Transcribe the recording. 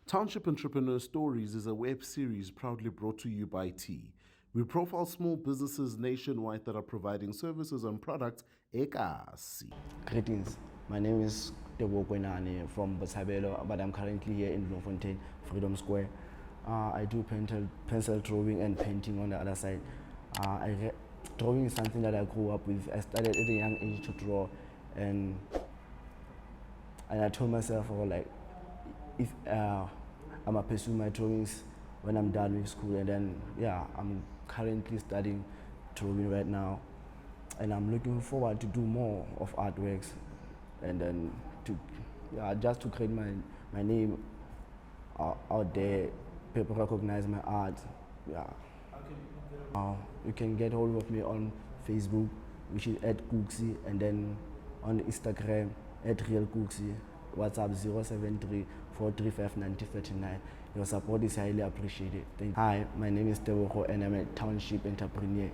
Township Entrepreneurs Stories is a web series proudly brought to you by T. We profile small businesses nationwide that are providing services and products ekasi. Greetings, my name is Teboho Koenane from Botshabelo, but I'm currently here in Bloemfontein, Freedom Square. I do pencil drawing and painting on the other side. Drawing is something that I grew up with. I started at a young age to draw, and I told myself, if I'm gonna pursue my drawings when I'm done with school, and then I'm currently studying drawing right now, and I'm looking forward to do more of artworks, and then just to create my name out there, people recognize my art. You can get hold of me on Facebook, which is @kuks, and then on Instagram @realkuks. WhatsApp 073-435-9039. Your support is highly appreciated. Hi, my name is Teboho and I'm a Township Entrepreneur.